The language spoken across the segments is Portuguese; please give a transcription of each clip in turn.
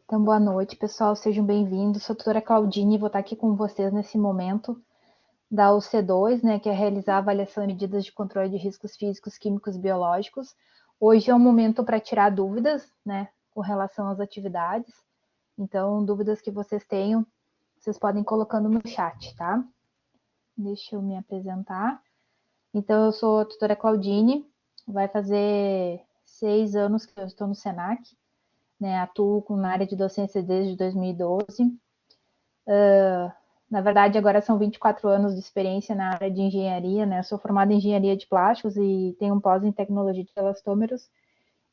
Então, boa noite, pessoal, sejam bem-vindos. Sou a doutora Claudine e vou estar aqui com vocês nesse momento da UC2, né, que é realizar a avaliação de medidas de controle de riscos físicos, químicos e biológicos. Hoje é um momento para tirar dúvidas, né, com relação às atividades. Então, dúvidas que vocês tenham, vocês podem ir colocando no chat, tá? Deixa eu me apresentar. Então, eu sou a doutora Claudine, vai fazer 6 anos que eu estou no SENAC, né, atuo na área de docência desde 2012. Na verdade, agora são 24 anos de experiência na área de engenharia, né? Eu sou formada em engenharia de plásticos e tenho um pós em tecnologia de elastômeros.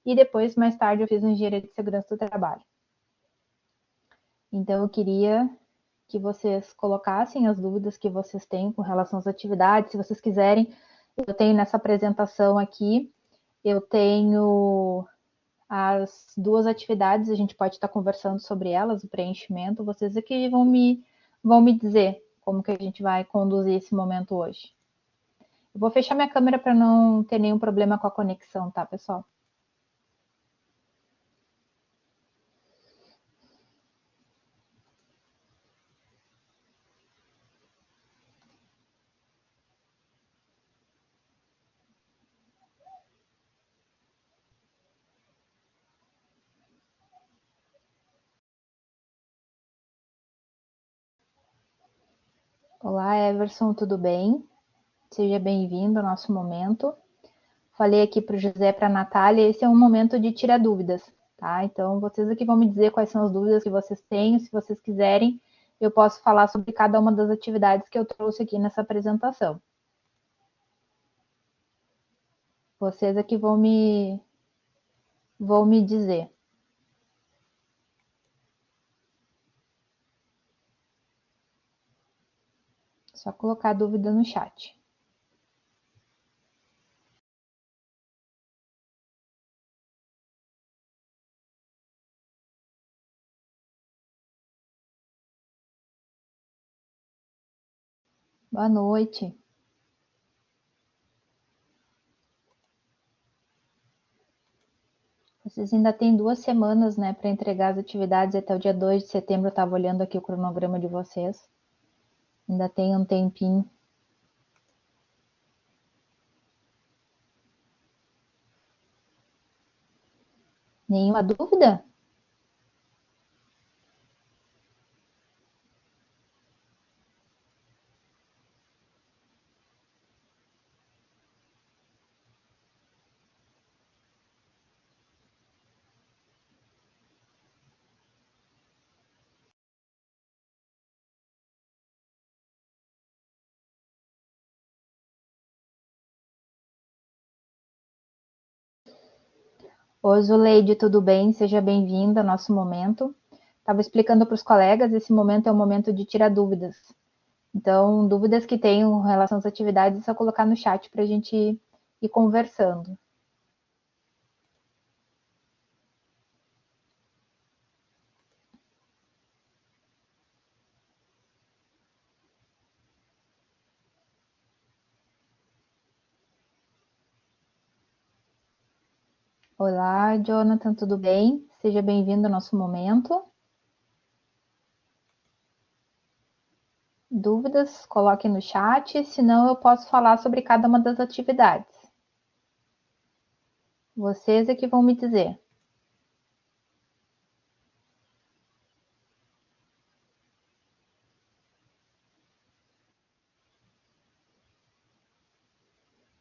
E depois, mais tarde, eu fiz engenharia de segurança do trabalho. Então, eu queria que vocês colocassem as dúvidas que vocês têm com relação às atividades. Se vocês quiserem, eu tenho nessa apresentação aqui, eu tenho as duas atividades, a gente pode estar conversando sobre elas, o preenchimento. Vocês aqui vão me dizer como que a gente vai conduzir esse momento hoje. Eu vou fechar minha câmera para não ter nenhum problema com a conexão, tá, pessoal? Olá, Everson, tudo bem? Seja bem-vindo ao nosso momento. Falei aqui para o José e para a Natália, esse é um momento de tirar dúvidas, tá? Então, vocês aqui vão me dizer quais são as dúvidas que vocês têm. Se vocês quiserem, eu posso falar sobre cada uma das atividades que eu trouxe aqui nessa apresentação. Vocês aqui vão me dizer. Só colocar a dúvida no chat. Boa noite. Vocês ainda têm 2 semanas, né, para entregar as atividades até o dia 2 de setembro. Eu estava olhando aqui o cronograma de vocês. Ainda tem um tempinho. Nenhuma dúvida? Oi, Zuleide, tudo bem? Seja bem-vinda ao nosso momento. Estava explicando para os colegas, esse momento é um momento de tirar dúvidas. Então, dúvidas que tenham em relação às atividades, é só colocar no chat para a gente ir conversando. Olá, Jonathan, tudo bem? Seja bem-vindo ao nosso momento. Dúvidas, coloque no chat, senão eu posso falar sobre cada uma das atividades. Vocês é que vão me dizer.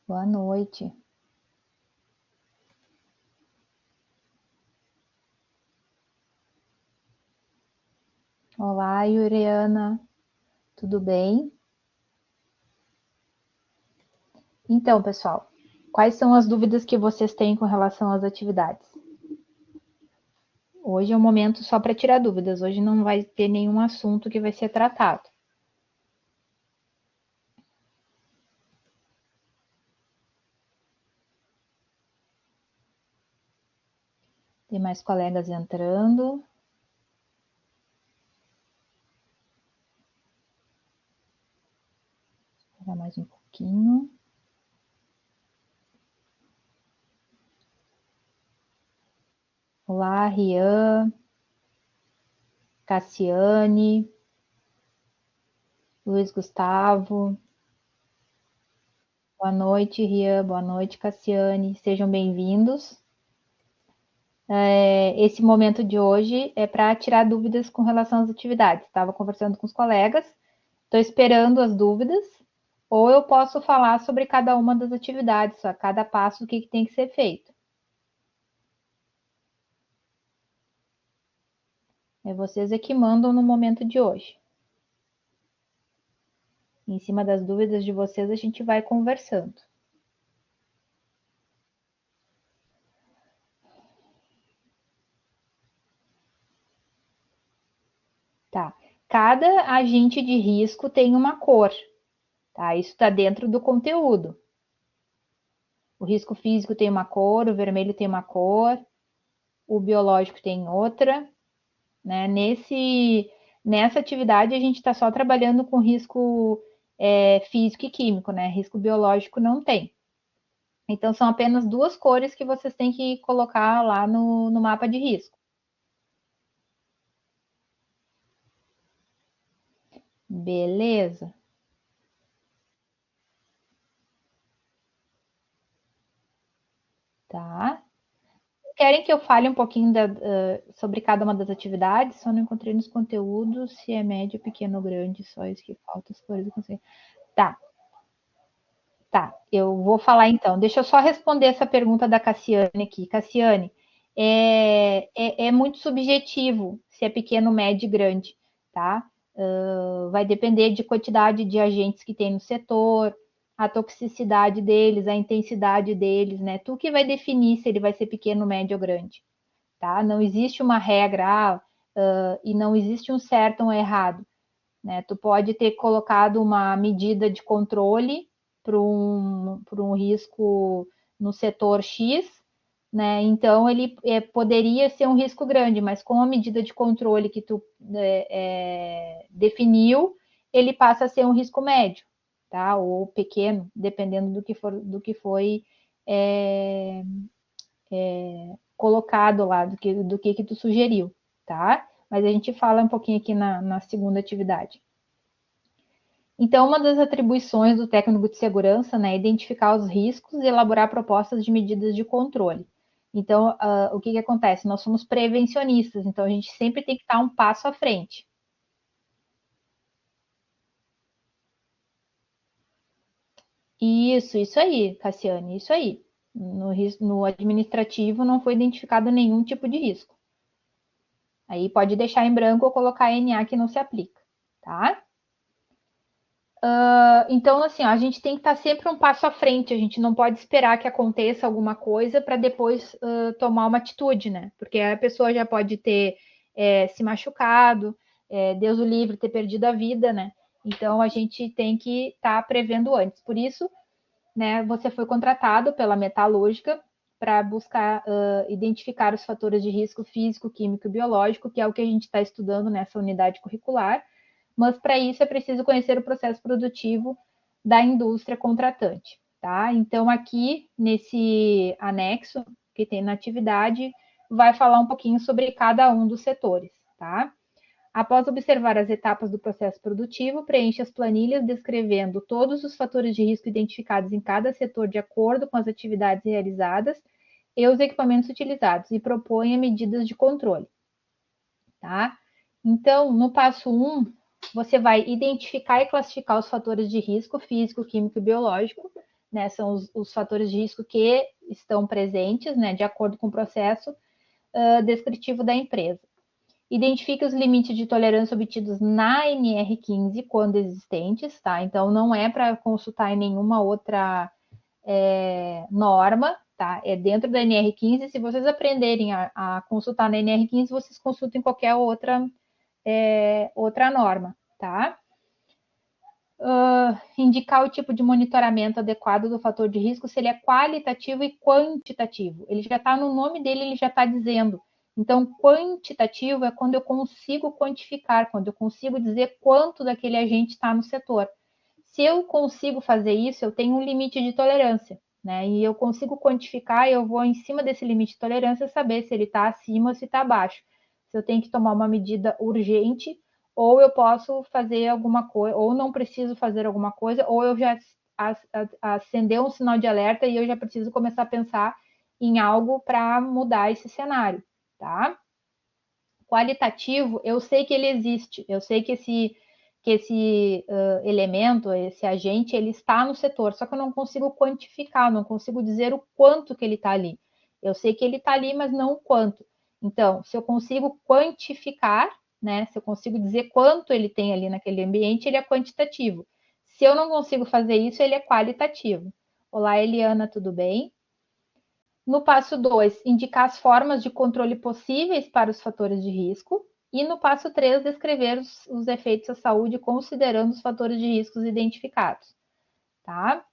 Boa noite. Olá, Yuriana, tudo bem? Então, pessoal, quais são as dúvidas que vocês têm com relação às atividades? Hoje é um momento só para tirar dúvidas, hoje não vai ter nenhum assunto que vai ser tratado. Tem mais colegas entrando. Esperar mais um pouquinho. Olá, Rian. Cassiane, Luiz Gustavo. Boa noite, Rian. Boa noite, Cassiane. Sejam bem-vindos. Esse momento de hoje é para tirar dúvidas com relação às atividades. Estava conversando com os colegas, estou esperando as dúvidas, ou eu posso falar sobre cada uma das atividades, a cada passo, o que tem que ser feito. É vocês é que mandam no momento de hoje. Em cima das dúvidas de vocês, a gente vai conversando. Tá. Cada agente de risco tem uma cor, tá? Isso está dentro do conteúdo. O risco físico tem uma cor, o vermelho tem uma cor, o biológico tem outra, né? Nessa atividade, a gente está só trabalhando com risco físico e químico, né? Risco biológico não tem. Então, são apenas duas cores que vocês têm que colocar lá no mapa de risco. Beleza? Tá. Querem que eu fale um pouquinho sobre cada uma das atividades? Só não encontrei nos conteúdos se é médio, pequeno ou grande, só isso que falta, as cores eu consigo. Tá, tá, eu vou falar então. Deixa eu só responder essa pergunta da Cassiane aqui. Cassiane, é muito subjetivo se é pequeno, médio e grande, tá? Vai depender de quantidade de agentes que tem no setor, a toxicidade deles, a intensidade deles, né? Tu que vai definir se ele vai ser pequeno, médio ou grande, tá? Não existe uma regra e não existe um certo ou um errado, né? Tu pode ter colocado uma medida de controle para um risco no setor X, né? Então ele poderia ser um risco grande, mas com a medida de controle que tu definiu, ele passa a ser um risco médio, tá? Ou pequeno, dependendo do que foi colocado lá, do que tu sugeriu, tá? Mas a gente fala um pouquinho aqui na segunda atividade. Então, uma das atribuições do técnico de segurança, né, é identificar os riscos e elaborar propostas de medidas de controle. Então, o que acontece? Nós somos prevencionistas, então a gente sempre tem que estar um passo à frente. Isso aí, Cassiane, isso aí. No administrativo não foi identificado nenhum tipo de risco. Aí pode deixar em branco ou colocar NA que não se aplica, tá? Então, assim, ó, a gente tem que estar sempre um passo à frente, a gente não pode esperar que aconteça alguma coisa para depois tomar uma atitude, né? Porque a pessoa já pode ter se machucado, Deus o livre, ter perdido a vida, né? Então, a gente tem que estar prevendo antes. Por isso, né, você foi contratado pela metalúrgica para buscar identificar os fatores de risco físico, químico e biológico, que é o que a gente está estudando nessa unidade curricular, mas para isso é preciso conhecer o processo produtivo da indústria contratante, tá? Então, aqui nesse anexo que tem na atividade, vai falar um pouquinho sobre cada um dos setores, tá? Após observar as etapas do processo produtivo, preencha as planilhas descrevendo todos os fatores de risco identificados em cada setor de acordo com as atividades realizadas e os equipamentos utilizados e proponha medidas de controle, tá? Então, no passo 1, você vai identificar e classificar os fatores de risco físico, químico e biológico, né? São os fatores de risco que estão presentes, né? De acordo com o processo descritivo da empresa. Identifique os limites de tolerância obtidos na NR15, quando existentes, tá? Então, não é para consultar em nenhuma outra norma, tá? É dentro da NR15. Se vocês aprenderem a consultar na NR15, vocês consultem qualquer outra norma, tá? Indicar o tipo de monitoramento adequado do fator de risco, se ele é qualitativo e quantitativo. Ele já está no nome dele, ele já está dizendo. Então, quantitativo é quando eu consigo quantificar, quando eu consigo dizer quanto daquele agente está no setor. Se eu consigo fazer isso, eu tenho um limite de tolerância, né? E eu consigo quantificar, eu vou em cima desse limite de tolerância saber se ele está acima ou se está abaixo. se eu tenho que tomar uma medida urgente, ou eu posso fazer alguma coisa, ou não preciso fazer alguma coisa, ou eu já acendeu um sinal de alerta e eu já preciso começar a pensar em algo para mudar esse cenário, tá? Qualitativo, eu sei que ele existe, eu sei que esse elemento, esse agente, ele está no setor, só que eu não consigo quantificar, não consigo dizer o quanto que ele está ali. Eu sei que ele está ali, mas não o quanto. Então, se eu consigo quantificar, né, se eu consigo dizer quanto ele tem ali naquele ambiente, ele é quantitativo. Se eu não consigo fazer isso, ele é qualitativo. Olá, Eliana, tudo bem? No passo 2, indicar as formas de controle possíveis para os fatores de risco. E no passo 3, descrever os efeitos à saúde considerando os fatores de riscos identificados. Tá?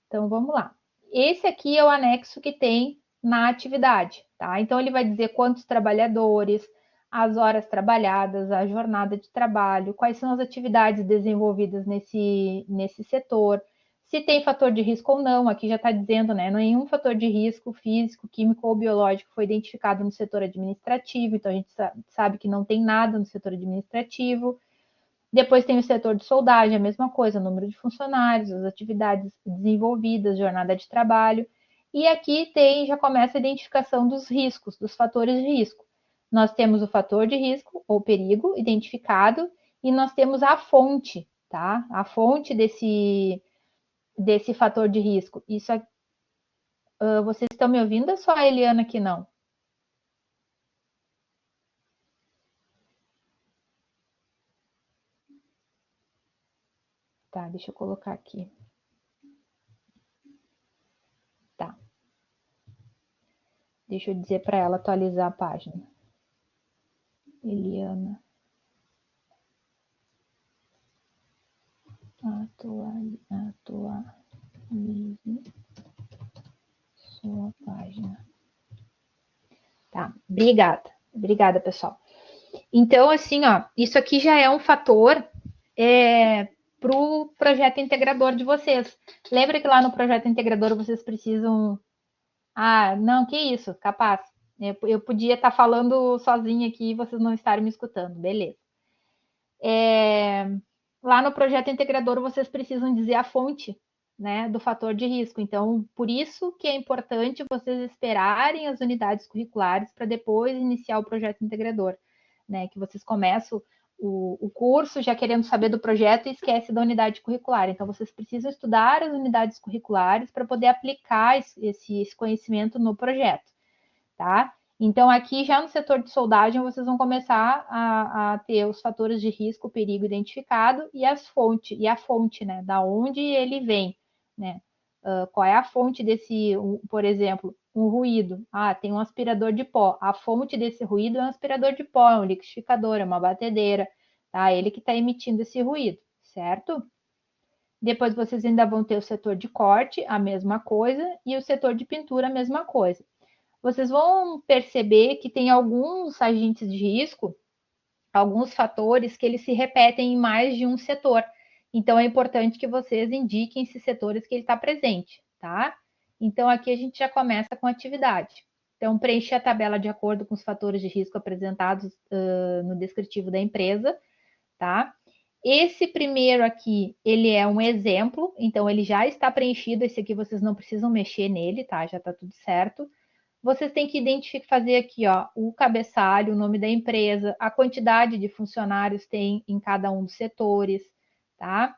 Então, vamos lá. Esse aqui é o anexo que tem na atividade. Tá? Então, ele vai dizer quantos trabalhadores, as horas trabalhadas, a jornada de trabalho, quais são as atividades desenvolvidas nesse setor, se tem fator de risco ou não, aqui já está dizendo, né? Nenhum fator de risco físico, químico ou biológico foi identificado no setor administrativo, então a gente sabe que não tem nada no setor administrativo. Depois tem o setor de soldagem, a mesma coisa, número de funcionários, as atividades desenvolvidas, jornada de trabalho. E aqui tem, já começa a identificação dos riscos, dos fatores de risco. Nós temos o fator de risco ou perigo identificado e nós temos a fonte, tá? A fonte desse fator de risco. Isso, vocês estão me ouvindo ou só a Eliana que não? Tá, deixa eu colocar aqui. Tá. Deixa eu dizer para ela atualizar a página. Eliana. Atualize sua página. Tá, obrigada. Obrigada, pessoal. Então, assim, ó, isso aqui já é um fator para o projeto integrador de vocês. Lembra que lá no projeto integrador vocês precisam. Ah, não, que isso, capaz. Eu podia estar falando sozinha aqui e vocês não estarem me escutando, beleza. Lá no projeto integrador vocês precisam dizer a fonte, né, do fator de risco. Então, por isso que é importante vocês esperarem as unidades curriculares para depois iniciar o projeto integrador, né, que vocês começam o curso já querendo saber do projeto e esquece da unidade curricular. Então, vocês precisam estudar as unidades curriculares para poder aplicar esse conhecimento no projeto, tá? Então, aqui já no setor de soldagem, vocês vão começar a ter os fatores de risco, perigo identificado e a fonte, né? Da onde ele vem, né? Qual é a fonte desse, por exemplo, um ruído? Ah, tem um aspirador de pó. A fonte desse ruído é um aspirador de pó, é um liquidificador, é uma batedeira, tá? Ele que está emitindo esse ruído, certo? Depois vocês ainda vão ter o setor de corte, a mesma coisa, e o setor de pintura, a mesma coisa. Vocês vão perceber que tem alguns agentes de risco, alguns fatores que eles se repetem em mais de um setor. Então é importante que vocês indiquem esses setores que ele está presente, tá? Então aqui a gente já começa com a atividade. Então preencher a tabela de acordo com os fatores de risco apresentados no descritivo da empresa, tá? Esse primeiro aqui, ele é um exemplo, então ele já está preenchido, esse aqui vocês não precisam mexer nele, tá? Já está tudo certo. Vocês têm que identificar, fazer aqui, ó, o cabeçalho, o nome da empresa, a quantidade de funcionários tem em cada um dos setores, tá?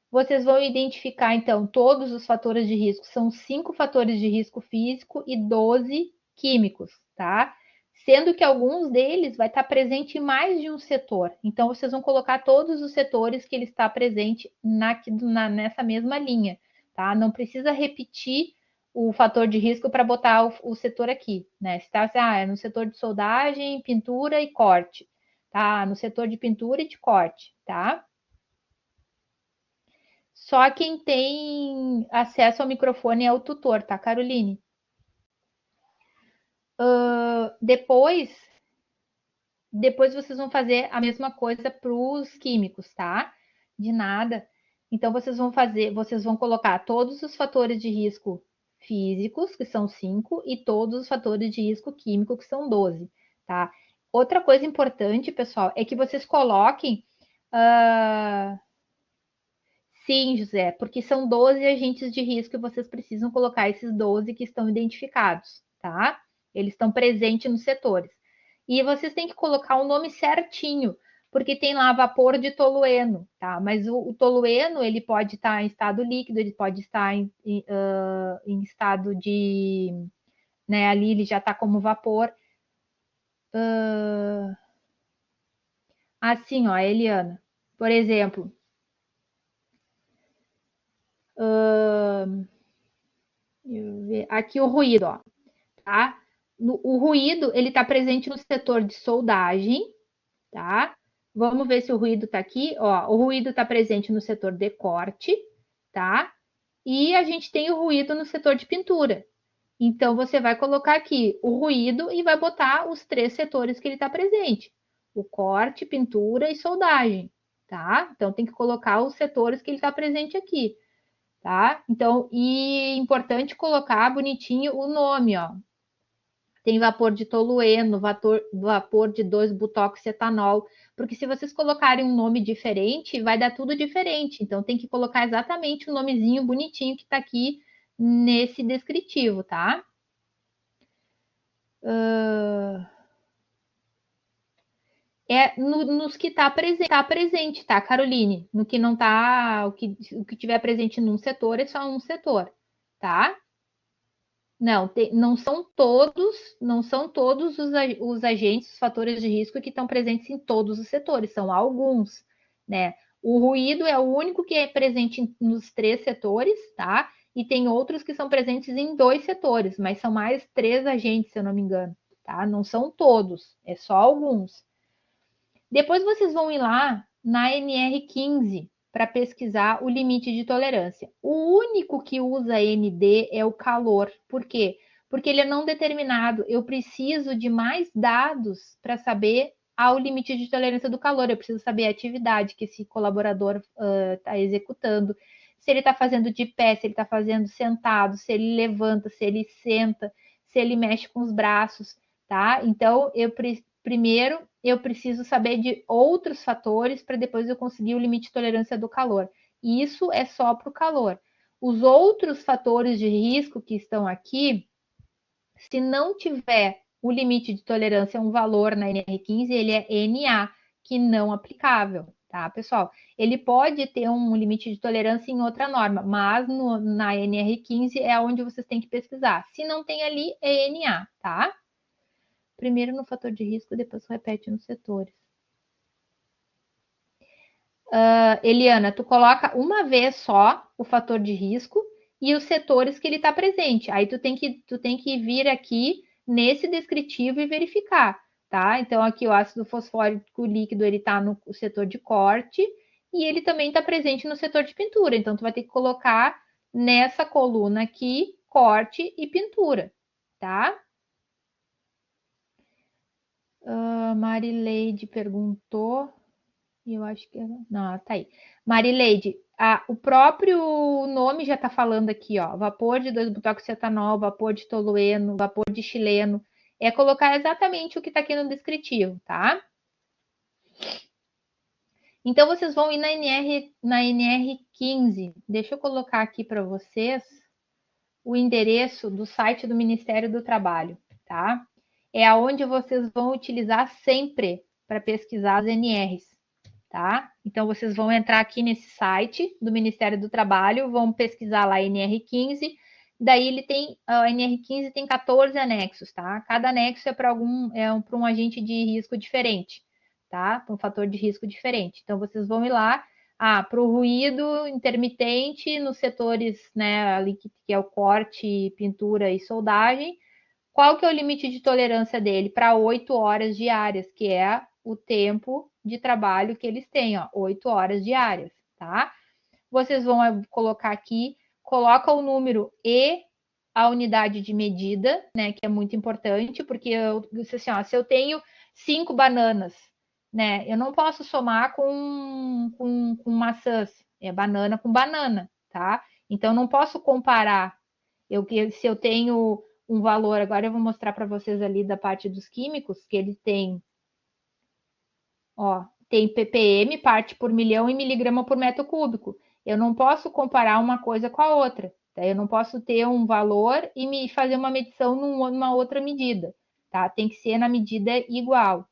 Vocês vão identificar, então, todos os fatores de risco. São 5 fatores de risco físico e 12 químicos, tá? Sendo que alguns deles vai estar presente em mais de um setor. Então, vocês vão colocar todos os setores que ele está presente nessa mesma linha, tá? Não precisa repetir o fator de risco para botar o setor aqui, né? Se tá assim, é no setor de soldagem, pintura e corte, tá? No setor de pintura e de corte, tá? Só quem tem acesso ao microfone é o tutor, tá, Caroline? Depois vocês vão fazer a mesma coisa para os químicos, tá? De nada. Então vocês vão colocar todos os fatores de risco físicos, que são 5, e todos os fatores de risco químico, que são 12, tá? Outra coisa importante, pessoal, é que vocês coloquem... Sim, José, porque são 12 agentes de risco e vocês precisam colocar esses 12 que estão identificados, tá? Eles estão presentes nos setores. E vocês têm que colocar o nome certinho, porque tem lá vapor de tolueno, tá? Mas o tolueno, ele pode estar em estado líquido, ele pode estar em estado de... Né, ali ele já está como vapor. Assim, ó, Eliana, por exemplo, aqui o ruído, ó, tá? O ruído, ele está presente no setor de soldagem, tá? Vamos ver se o ruído está aqui, ó. O ruído está presente no setor de corte, tá? E a gente tem o ruído no setor de pintura. Então, você vai colocar aqui o ruído e vai botar os 3 setores que ele está presente: o corte, pintura e soldagem, tá? Então, tem que colocar os setores que ele está presente aqui, tá? Então, e importante colocar bonitinho o nome, ó. Tem vapor de tolueno, vapor de 2-butoxetanol, porque se vocês colocarem um nome diferente, vai dar tudo diferente. Então, tem que colocar exatamente o nomezinho bonitinho que está aqui nesse descritivo, tá? Nos que está presente, tá, Caroline? No que não está, o que tiver presente num setor é só um setor, tá? Não, não são todos os agentes, os fatores de risco que estão presentes em todos os setores, são alguns, né? O ruído é o único que é presente nos 3 setores, tá? E tem outros que são presentes em 2 setores, mas são mais 3 agentes, se eu não me engano, tá? Não são todos, é só alguns. Depois vocês vão ir lá na NR15 para pesquisar o limite de tolerância. O único que usa ND é o calor. Por quê? Porque ele é não determinado. Eu preciso de mais dados para saber o limite de tolerância do calor. Eu preciso saber a atividade que esse colaborador está executando, se ele está fazendo de pé, se ele está fazendo sentado, se ele levanta, se ele senta, se ele mexe com os braços, tá? Então, primeiro eu preciso saber de outros fatores para depois eu conseguir o limite de tolerância do calor. E isso é só para o calor. Os outros fatores de risco que estão aqui, se não tiver o limite de tolerância, um valor na NR15, ele é NA, que não aplicável, tá, pessoal? Ele pode ter um limite de tolerância em outra norma, mas na NR15 é onde vocês têm que pesquisar. Se não tem ali, é NA, tá? Primeiro no fator de risco, depois repete nos setores. Eliana, tu coloca uma vez só o fator de risco e os setores que ele está presente. Aí tu tem que vir aqui nesse descritivo e verificar, tá? Então aqui o ácido fosfórico líquido ele está no setor de corte e ele também está presente no setor de pintura. Então tu vai ter que colocar nessa coluna aqui corte e pintura, tá? Marileide perguntou. Eu acho que era. Não, tá aí. Marileide, o próprio nome já está falando aqui, ó. Vapor de 2-butoxetanol, vapor de tolueno, vapor de xileno. É colocar exatamente o que está aqui no descritivo, tá? Então, vocês vão ir na NR15. Deixa eu colocar aqui para vocês o endereço do site do Ministério do Trabalho, tá? É aonde vocês vão utilizar sempre para pesquisar as NRs. Tá? Então, vocês vão entrar aqui nesse site do Ministério do Trabalho, vão pesquisar lá NR15, daí ele tem, a NR15 tem 14 anexos, tá? Cada anexo é para para um agente de risco diferente, tá? Para um fator de risco diferente. Então, vocês vão ir lá, para o ruído intermitente nos setores, né, ali que é o corte, pintura e soldagem, qual que é o limite de tolerância dele? Para 8 horas diárias, que é o tempo de trabalho que eles têm, ó, 8 horas diárias, tá? Vocês vão colocar aqui, coloca o número e a unidade de medida, né, que é muito importante, porque assim, ó, se eu tenho 5 bananas, né, eu não posso somar com maçãs, é banana com banana, tá? Então, não posso comparar. Se eu tenho um valor, agora eu vou mostrar para vocês ali da parte dos químicos, que ele tem Ó, tem ppm, parte por milhão e miligrama por metro cúbico. Eu não posso comparar uma coisa com a outra. Tá? Eu não posso ter um valor e me fazer uma medição numa outra medida. Tá? Tem que ser na medida igual.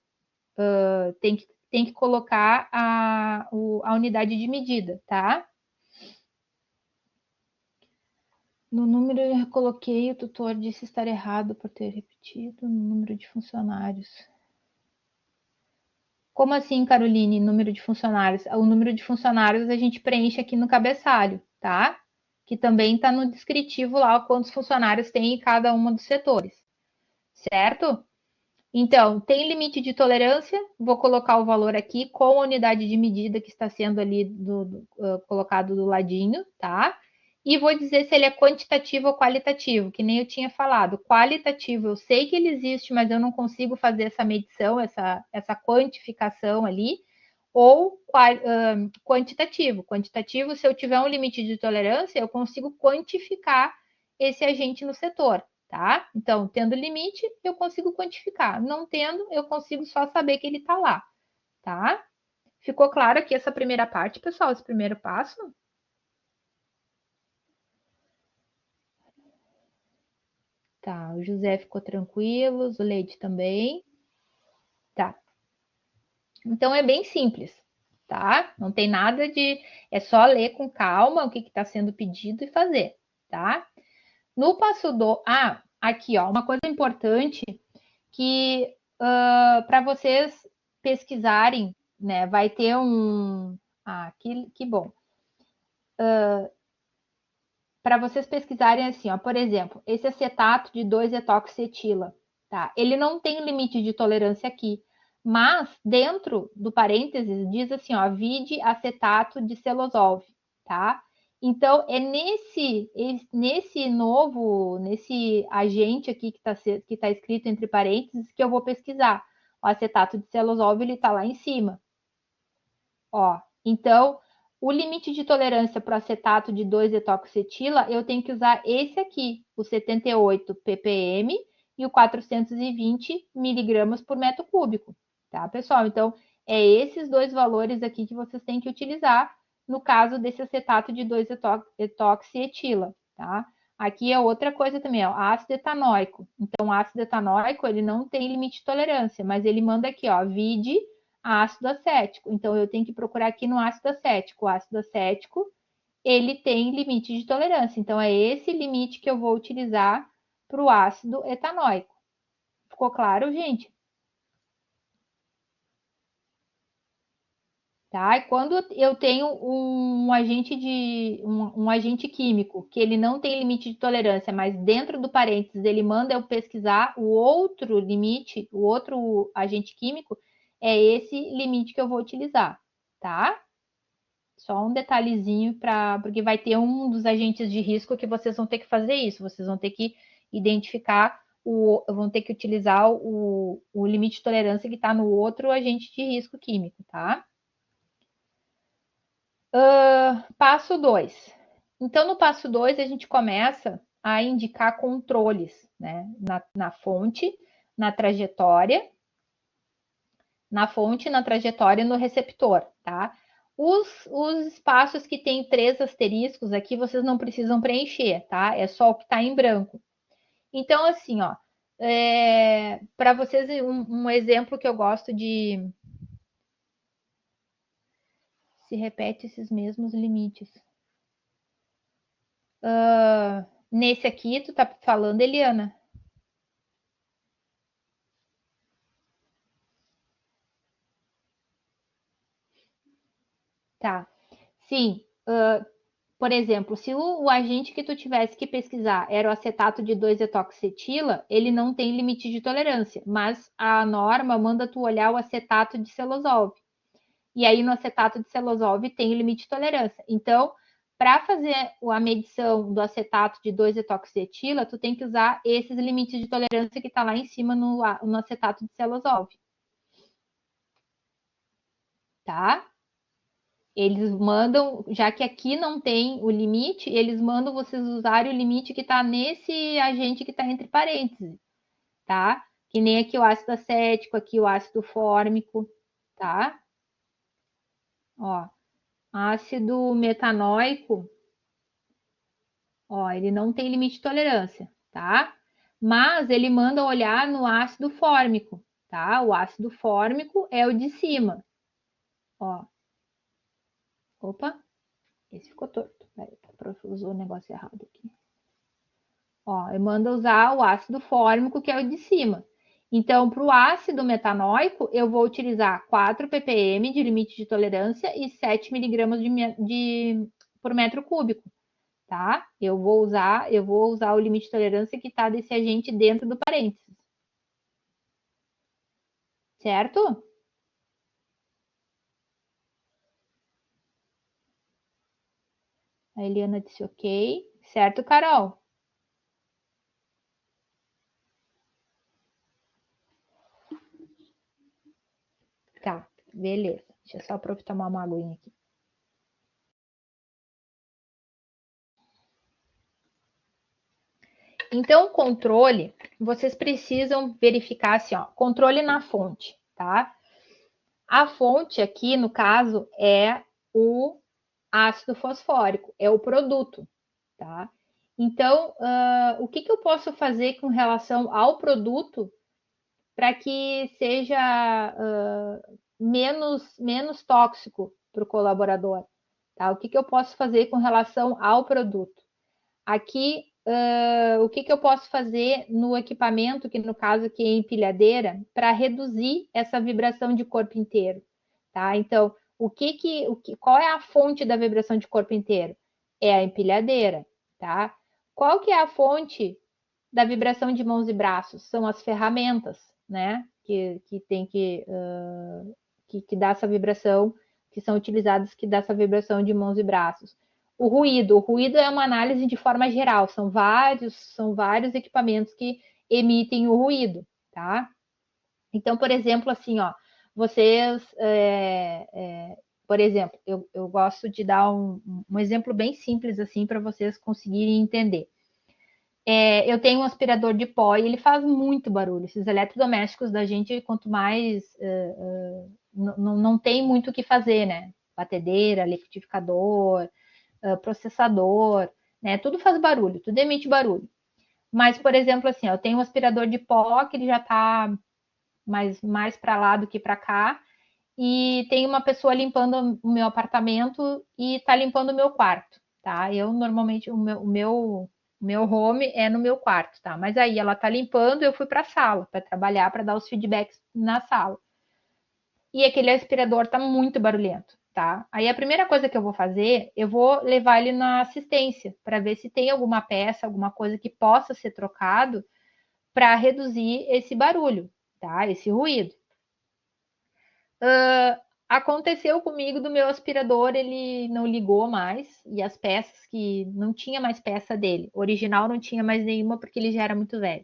Tem que colocar a unidade de medida, tá? No número eu coloquei, o tutor disse estar errado por ter repetido no número de funcionários. Como assim, Caroline, número de funcionários? O número de funcionários a gente preenche aqui no cabeçalho, tá? Que também está no descritivo lá quantos funcionários tem em cada um dos setores, certo? Então, tem limite de tolerância, vou colocar o valor aqui com a unidade de medida que está sendo ali colocado do ladinho, tá? E vou dizer se ele é quantitativo ou qualitativo, que nem eu tinha falado. Qualitativo, eu sei que ele existe, mas eu não consigo fazer essa medição, essa quantificação ali. Ou quantitativo. Quantitativo, se eu tiver um limite de tolerância, eu consigo quantificar esse agente no setor, tá? Então, tendo limite, eu consigo quantificar. Não tendo, eu consigo só saber que ele está lá, tá? Ficou claro aqui essa primeira parte, pessoal, esse primeiro passo? Tá, o José ficou tranquilo, o Leite também. Tá. Então é bem simples, tá? Não tem nada de. É só ler com calma o que está sendo pedido e fazer, tá? No passo do. Ah, aqui, ó, uma coisa importante que para vocês pesquisarem, né? Vai ter um. Ah, que bom. Para vocês pesquisarem assim, ó, por exemplo, esse acetato de 2-etoxetila, tá? Ele não tem limite de tolerância aqui, mas dentro do parênteses diz assim, ó, vide acetato de celosol, tá? Então é nesse agente aqui que tá escrito entre parênteses que eu vou pesquisar. O acetato de celosol ele tá lá em cima, ó. Então o limite de tolerância para o acetato de 2-etoxetila, eu tenho que usar esse aqui, o 78 ppm e o 420 miligramas por metro cúbico, tá, pessoal? Então, é esses dois valores aqui que vocês têm que utilizar no caso desse acetato de 2-etoxietila, tá? Aqui é outra coisa também, ó, ácido etanóico. Então, o ácido etanóico, ele não tem limite de tolerância, mas ele manda aqui, ó, vide ácido acético. Então, eu tenho que procurar aqui no ácido acético. O ácido acético, ele tem limite de tolerância. Então, é esse limite que eu vou utilizar para o ácido etanóico. Ficou claro, gente? Tá? E quando eu tenho um agente químico que ele não tem limite de tolerância, mas dentro do parênteses ele manda eu pesquisar o outro limite, o outro agente químico, é esse limite que eu vou utilizar, tá? Só um detalhezinho porque vai ter um dos agentes de risco que vocês vão ter que fazer isso. Vocês vão ter que identificar vão ter que utilizar o limite de tolerância que está no outro agente de risco químico, tá? Passo 2. Então, no passo 2, a gente começa a indicar controles, né? Na fonte, na trajetória, na trajetória e no receptor, tá? Os espaços que tem 3 asteriscos aqui, vocês não precisam preencher, tá? É só o que está em branco. Então, assim, ó, para vocês, um exemplo que eu gosto de. Se repete esses mesmos limites. Nesse aqui, tu tá falando, Eliana? Tá. Sim. Por exemplo, se o agente que tu tivesse que pesquisar era o acetato de 2-etoxetila, ele não tem limite de tolerância, mas a norma manda tu olhar o acetato de celosol. E aí no acetato de celosol tem limite de tolerância. Então, para fazer a medição do acetato de 2-etoxetila, tu tem que usar esses limites de tolerância que está lá em cima no acetato de celosol. Tá? Eles mandam, já que aqui não tem o limite, eles mandam vocês usarem o limite que está nesse agente que está entre parênteses, tá? Que nem aqui o ácido acético, aqui o ácido fórmico, tá? Ó, ácido metanóico, ó, ele não tem limite de tolerância, tá? Mas ele manda olhar no ácido fórmico, tá? O ácido fórmico é o de cima. Ó, opa, esse ficou torto. Peraí, o prof usou o negócio errado aqui. Ó, ele manda usar o ácido fórmico, que é o de cima. Então, para o ácido metanóico, eu vou utilizar 4 ppm de limite de tolerância e 7 miligramas por metro cúbico, tá? Eu vou usar o limite de tolerância que está desse agente dentro do parênteses, certo? A Eliana disse ok. Certo, Carol? Tá, beleza. Deixa só a prof tomar uma aguinha aqui. Então, o controle, vocês precisam verificar assim, ó, controle na fonte, tá? A fonte aqui, no caso, é o ácido fosfórico, é o produto, tá? Então, o que eu posso fazer com relação ao produto para que seja menos tóxico para o colaborador, tá? O que eu posso fazer com relação ao produto? Aqui, o que eu posso fazer no equipamento, que no caso aqui é empilhadeira, para reduzir essa vibração de corpo inteiro, tá? Então, qual é a fonte da vibração de corpo inteiro? É a empilhadeira, tá? Qual que é a fonte da vibração de mãos e braços? São as ferramentas, né? Que tem que dá essa vibração, que são utilizadas que dá essa vibração de mãos e braços. O ruído é uma análise de forma geral, são vários equipamentos que emitem o ruído, tá? Então, por exemplo, assim, ó, vocês, por exemplo, eu gosto de dar um exemplo bem simples assim para vocês conseguirem entender. Eu tenho um aspirador de pó e ele faz muito barulho. Esses eletrodomésticos da gente, quanto mais não tem muito o que fazer, né? Batedeira, liquidificador, processador, né? Tudo faz barulho, tudo emite barulho. Mas, por exemplo, assim, eu tenho um aspirador de pó que ele já está mais para lá do que para cá, e tem uma pessoa limpando o meu apartamento e está limpando o meu quarto, tá? Eu normalmente o meu home é no meu quarto, tá? Mas aí ela tá limpando, eu fui para a sala para trabalhar, para dar os feedbacks na sala. E aquele aspirador tá muito barulhento, tá? Aí a primeira coisa que eu vou fazer, eu vou levar ele na assistência para ver se tem alguma peça, alguma coisa que possa ser trocado para reduzir esse barulho, tá? Esse ruído. Aconteceu comigo do meu aspirador, ele não ligou mais e as peças que não tinha mais peça dele, original não tinha mais nenhuma porque ele já era muito velho.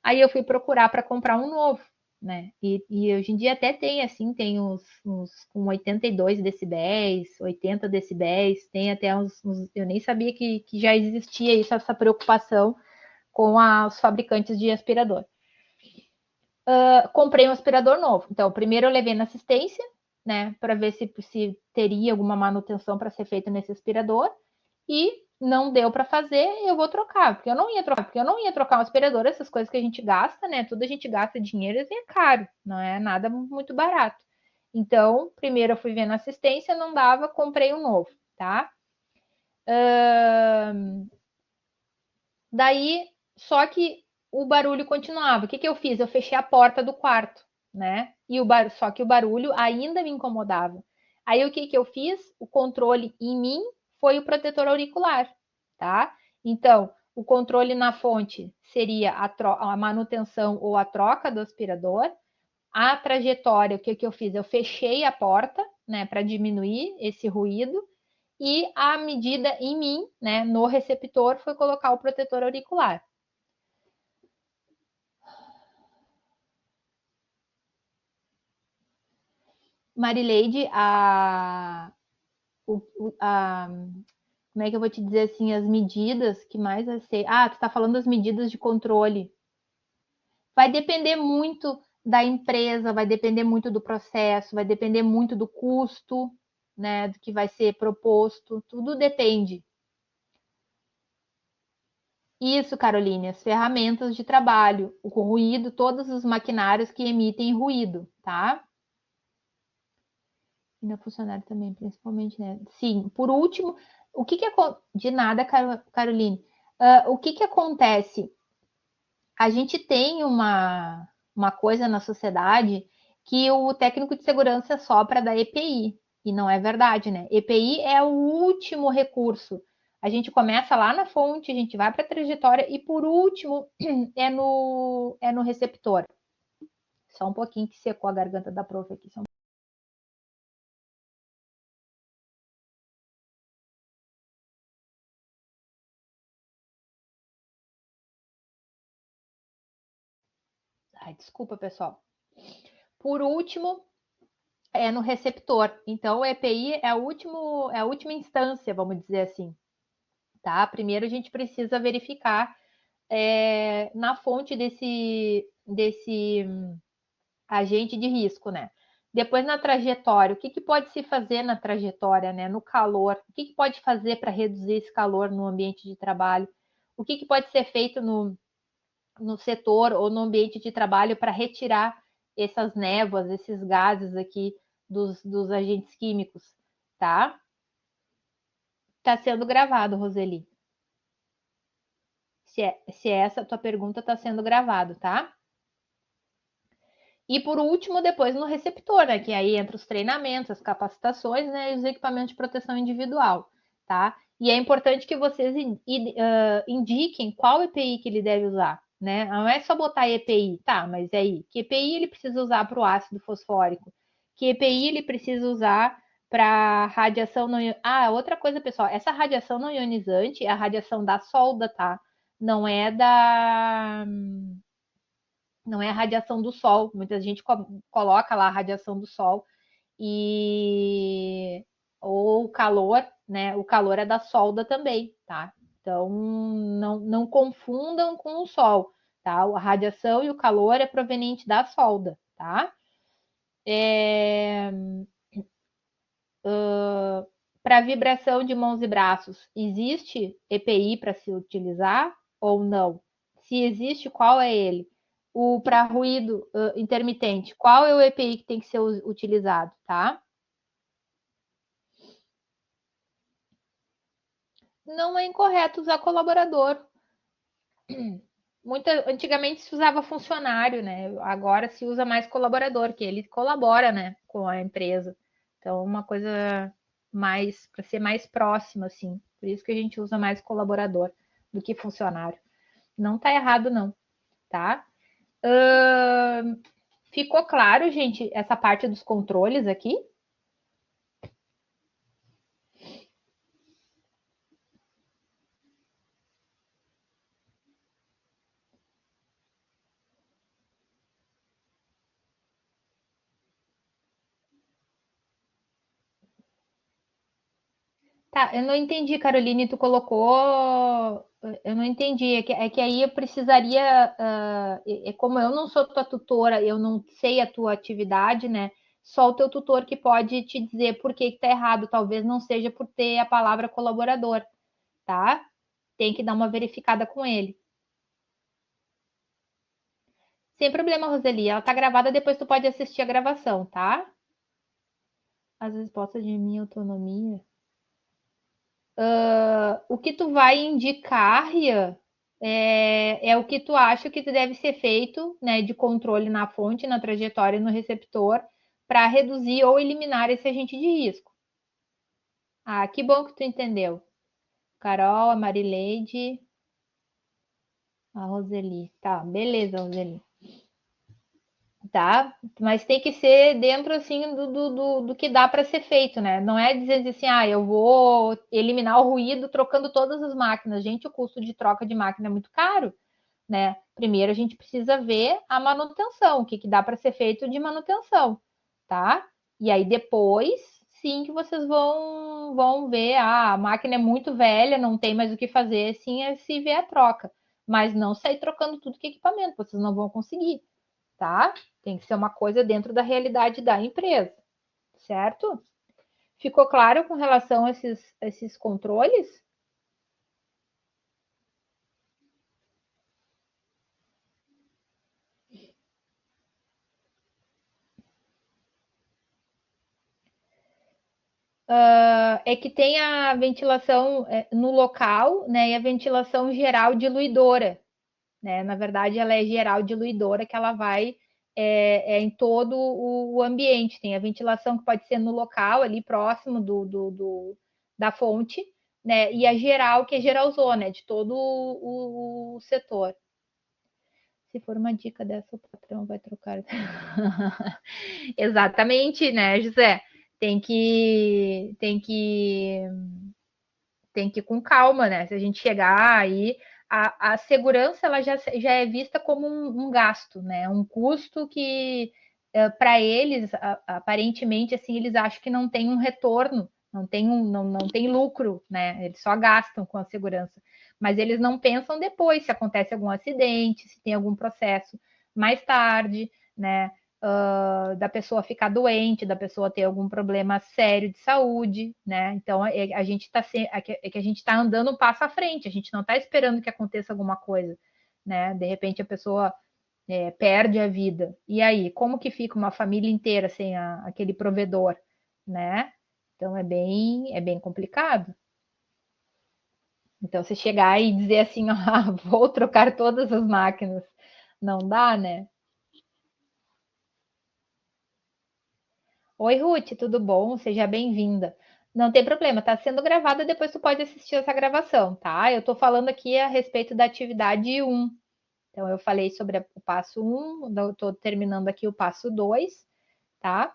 Aí eu fui procurar para comprar um novo, né? E hoje em dia até tem assim, tem uns com 82 decibéis, 80 decibéis, tem até eu nem sabia que já existia isso, essa preocupação com os fabricantes de aspirador. Comprei um aspirador novo. Então, primeiro eu levei na assistência, né, para ver se teria alguma manutenção para ser feita nesse aspirador. E não deu para fazer, eu vou trocar, porque eu não ia trocar um aspirador, essas coisas que a gente gasta, né? Tudo a gente gasta dinheiro e é caro, não é nada muito barato. Então, primeiro eu fui ver na assistência, não dava, comprei um novo, tá? Daí, só que o barulho continuava. O que eu fiz? Eu fechei a porta do quarto, né? Só que o barulho ainda me incomodava. Aí o que eu fiz? O controle em mim foi o protetor auricular, tá? Então, o controle na fonte seria a manutenção ou a troca do aspirador. A trajetória, o que eu fiz? Eu fechei a porta, né, para diminuir esse ruído. E a medida em mim, né, no receptor, foi colocar o protetor auricular. Marileide, como é que eu vou te dizer assim, as medidas que mais tu está falando das medidas de controle. Vai depender muito da empresa, vai depender muito do processo, vai depender muito do custo, né, do que vai ser proposto, tudo depende. Isso, Caroline, as ferramentas de trabalho, o ruído, todos os maquinários que emitem ruído, tá? E na funcionário também, principalmente, né? Sim, por último, o que que de nada, Caroline, o que que acontece? A gente tem uma coisa na sociedade que o técnico de segurança é só para dar EPI, e não é verdade, né? EPI é o último recurso. A gente começa lá na fonte, a gente vai para a trajetória e por último é no receptor. Só um pouquinho que secou a garganta da prof aqui. Ai, desculpa, pessoal. Por último, é no receptor. Então, o EPI é a última instância, vamos dizer assim. Tá? Primeiro, a gente precisa verificar na fonte desse agente de risco, né? Depois, na trajetória, o que, que pode se fazer na trajetória, né? No calor, o que, que pode fazer para reduzir esse calor no ambiente de trabalho? O que, que pode ser feito no setor ou no ambiente de trabalho para retirar essas névoas, esses gases aqui dos agentes químicos, tá? Está sendo gravado, Roseli. Se é essa a tua pergunta, está sendo gravado, tá? E por último, depois no receptor, né? Que aí entra os treinamentos, as capacitações, né? E os equipamentos de proteção individual, tá? E é importante que vocês indiquem qual EPI que ele deve usar, né? Não é só botar EPI, tá? Mas aí, que EPI ele precisa usar para o ácido fosfórico? Que EPI ele precisa usar para radiação não... Ah, outra coisa, pessoal, essa radiação não ionizante é a radiação da solda, tá? Não é da não é a radiação do sol. Muita gente coloca lá a radiação do sol e ou o calor, né? O calor é da solda também, tá? Então não confundam com o sol, tá? A radiação e o calor é proveniente da solda, tá? Para vibração de mãos e braços, existe EPI para se utilizar ou não? Se existe, qual é ele? O para ruído intermitente, qual é o EPI que tem que ser utilizado, tá? Não é incorreto usar colaborador. Antigamente se usava funcionário, né? Agora se usa mais colaborador, que ele colabora, né, com a empresa. Então, uma coisa mais para ser mais próxima, assim. Por isso que a gente usa mais colaborador do que funcionário. Não tá errado, não, tá? Ficou claro, gente, essa parte dos controles aqui? Tá, eu não entendi, Caroline, tu colocou. Eu não entendi. É que aí eu precisaria. Como eu não sou tua tutora, eu não sei a tua atividade, né? Só o teu tutor que pode te dizer por que que tá errado. Talvez não seja por ter a palavra colaborador, tá? Tem que dar uma verificada com ele. Sem problema, Roseli. Ela tá gravada, depois tu pode assistir a gravação, tá? As respostas de minha autonomia. O que tu vai indicar, Rian, é o que tu acha que deve ser feito, né, de controle na fonte, na trajetória e no receptor, para reduzir ou eliminar esse agente de risco. Ah, que bom que tu entendeu. Carol, a Marileide, a Roseli. Tá, beleza, Roseli. Tá? Mas tem que ser dentro assim do que dá para ser feito, né? Não é dizer assim, ah, eu vou eliminar o ruído trocando todas as máquinas. Gente, o custo de troca de máquina é muito caro, né? Primeiro a gente precisa ver a manutenção, o que, que dá para ser feito de manutenção, tá? E aí depois, sim, que vocês vão ver, ah, a máquina é muito velha, não tem mais o que fazer, sim, é se ver a troca. Mas não sair trocando tudo que é equipamento, vocês não vão conseguir, tá? Tem que ser uma coisa dentro da realidade da empresa, certo? Ficou claro com relação a esses controles? É que tem a ventilação no local, né, e a ventilação geral diluidora, né? Na verdade, ela é geral diluidora, que ela vai em todo o ambiente. Tem a ventilação que pode ser no local, ali próximo da fonte, né? E a geral, que é geralzona, de todo o setor. Se for uma dica dessa, o patrão vai trocar. Exatamente, né, José? Tem que, tem que tem que ir com calma, né? Se a gente chegar aí, a segurança ela já é vista como um gasto, né? Um custo que para eles aparentemente assim eles acham que não tem um retorno, não tem lucro, né? Eles só gastam com a segurança, mas eles não pensam depois se acontece algum acidente, se tem algum processo mais tarde, né? Da pessoa ficar doente, da pessoa ter algum problema sério de saúde, né? Então a gente está que a gente está andando um passo à frente, a gente não está esperando que aconteça alguma coisa, né? De repente a pessoa perde a vida. E aí, como que fica uma família inteira sem aquele provedor, né? Então é bem complicado. Então, se chegar e dizer assim, ah, vou trocar todas as máquinas, não dá, né? Oi, Ruth, tudo bom? Seja bem-vinda. Não tem problema, está sendo gravada, depois tu pode assistir essa gravação, tá? Eu estou falando aqui a respeito da atividade 1. Então, eu falei sobre o passo 1, estou terminando aqui o passo 2, tá?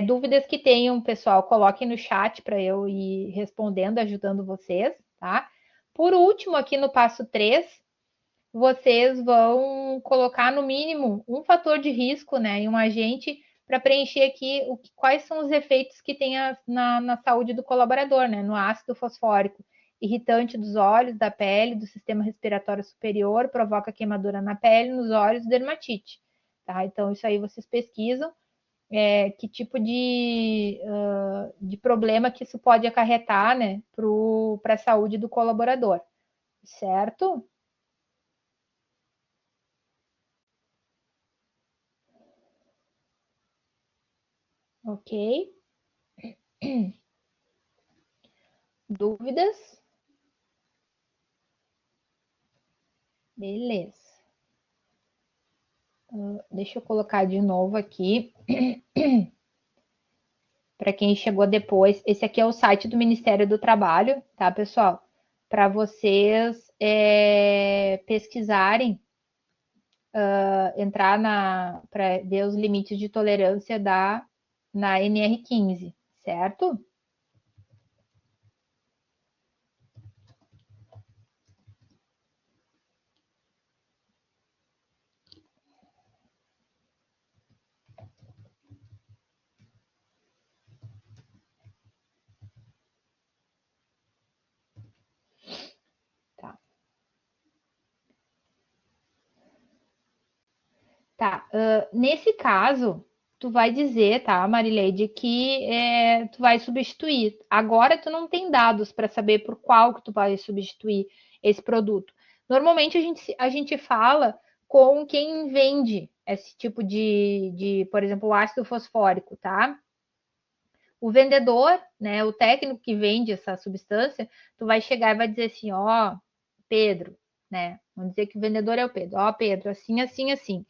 Dúvidas que tenham, pessoal, coloquem no chat para eu ir respondendo, ajudando vocês, tá? Por último, aqui no passo 3, vocês vão colocar no mínimo um fator de risco, né, e um agente para preencher aqui quais são os efeitos que tem na saúde do colaborador, né, no ácido fosfórico. Irritante dos olhos, da pele, do sistema respiratório superior, provoca queimadura na pele, nos olhos, dermatite. Tá? Então, isso aí vocês pesquisam, que tipo de problema que isso pode acarretar, né, para a saúde do colaborador, certo? Ok. Dúvidas? Beleza. Deixa eu colocar de novo aqui. Para quem chegou depois, esse aqui é o site do Ministério do Trabalho, tá, pessoal? Para vocês pesquisarem, entrar para ver os limites de tolerância na NR15, certo? Tá. Tá. Nesse caso, tu vai dizer, tá, Marileide, que tu vai substituir. Agora tu não tem dados para saber por qual que tu vai substituir esse produto. Normalmente a gente fala com quem vende esse tipo por exemplo, o ácido fosfórico, tá? O vendedor, né, o técnico que vende essa substância, tu vai chegar e vai dizer assim, ó, Pedro, né? Vamos dizer que o vendedor é o Pedro. Ó, Pedro, assim, assim, assim.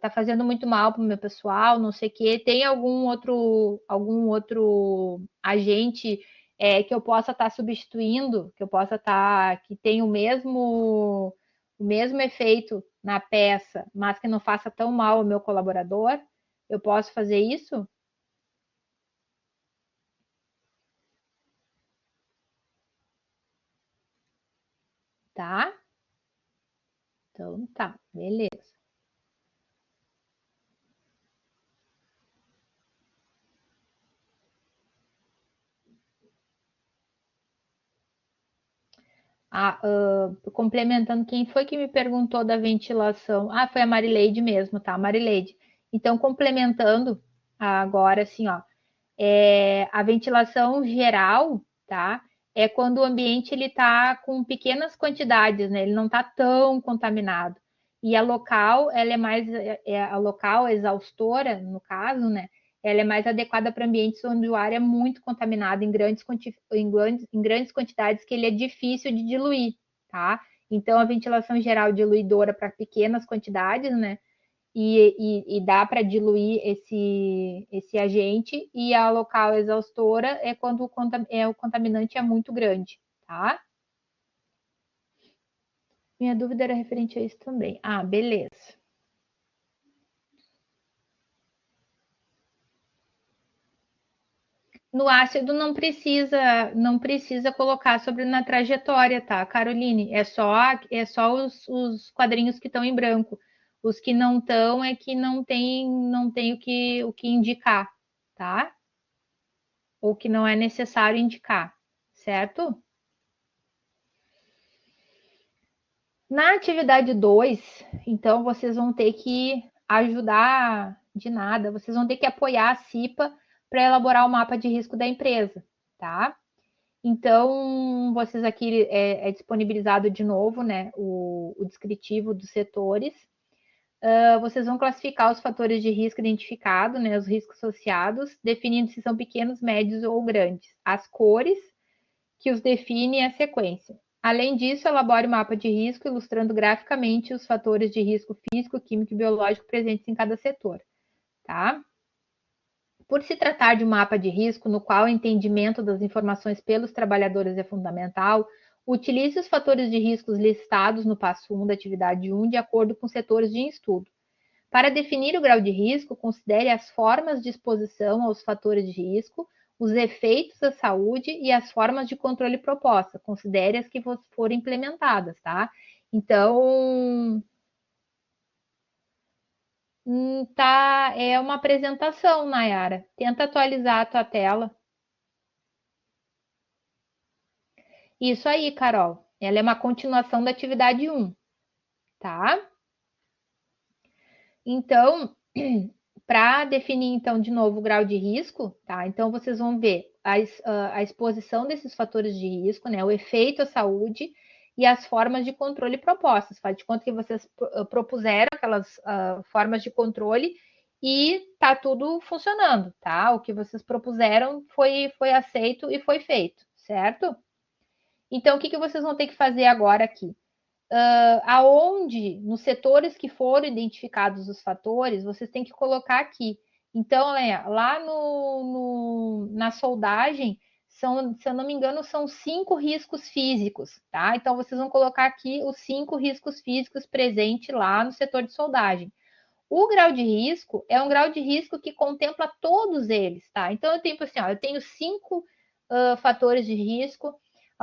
Tá fazendo muito mal para o meu pessoal, não sei o quê. Tem algum outro agente que eu possa estar substituindo, que eu possa estar, que tem o mesmo efeito na peça, mas que não faça tão mal ao meu colaborador? Eu posso fazer isso? Tá? Então tá, beleza. Complementando, quem foi que me perguntou da ventilação? Foi a Marileide mesmo, tá? Marileide. Então, complementando agora, assim, ó, a ventilação geral, tá? É quando o ambiente ele tá com pequenas quantidades, né? Ele não tá tão contaminado. E a local, ela é mais, a local, a exaustora, no caso, né? Ela é mais adequada para ambientes onde o ar é muito contaminado em grandes quantidades que ele é difícil de diluir, tá? Então, a ventilação geral diluidora para pequenas quantidades, né? E dá para diluir esse agente, e a local exaustora é quando o contaminante é muito grande, tá? Minha dúvida era referente a isso também. Beleza. No ácido não precisa colocar sobre na trajetória, tá, Caroline? É só os quadrinhos que estão em branco. Os que não estão é que não tem o que indicar, tá? Ou que não é necessário indicar, certo? Na atividade 2, então vocês vão ter que ajudar de nada, vocês vão ter que apoiar a CIPA para elaborar o mapa de risco da empresa, tá? Então, vocês aqui disponibilizado de novo, né, o descritivo dos setores. Vocês vão classificar os fatores de risco identificados, né, os riscos associados, definindo se são pequenos, médios ou grandes, as cores que os define e a sequência. Além disso, elabore o mapa de risco, ilustrando graficamente os fatores de risco físico, químico e biológico presentes em cada setor, tá? Por se tratar de um mapa de risco no qual o entendimento das informações pelos trabalhadores é fundamental, utilize os fatores de riscos listados no passo 1 da atividade 1 de acordo com setores de estudo. Para definir o grau de risco, considere as formas de exposição aos fatores de risco, os efeitos à saúde e as formas de controle proposta. Considere as que forem implementadas, tá? Então, tá, é uma apresentação, Nayara. Tenta atualizar a tua tela. Isso aí, Carol. Ela é uma continuação da atividade 1, tá? Então, para definir, então, de novo o grau de risco, tá? Então, vocês vão ver a exposição desses fatores de risco, né? O efeito à saúde e as formas de controle propostas. Faz de conta que vocês propuseram aquelas formas de controle e tá tudo funcionando, tá? O que vocês propuseram foi aceito e foi feito, certo? Então, o que vocês vão ter que fazer agora aqui? Aonde, nos setores que foram identificados os fatores, vocês têm que colocar aqui. Então, lá na soldagem, se eu não me engano, são 5 riscos físicos, tá? Então, vocês vão colocar aqui os 5 riscos físicos presentes lá no setor de soldagem. O grau de risco é um grau de risco que contempla todos eles, tá? Então, eu tenho assim, eu tenho 5 fatores de risco,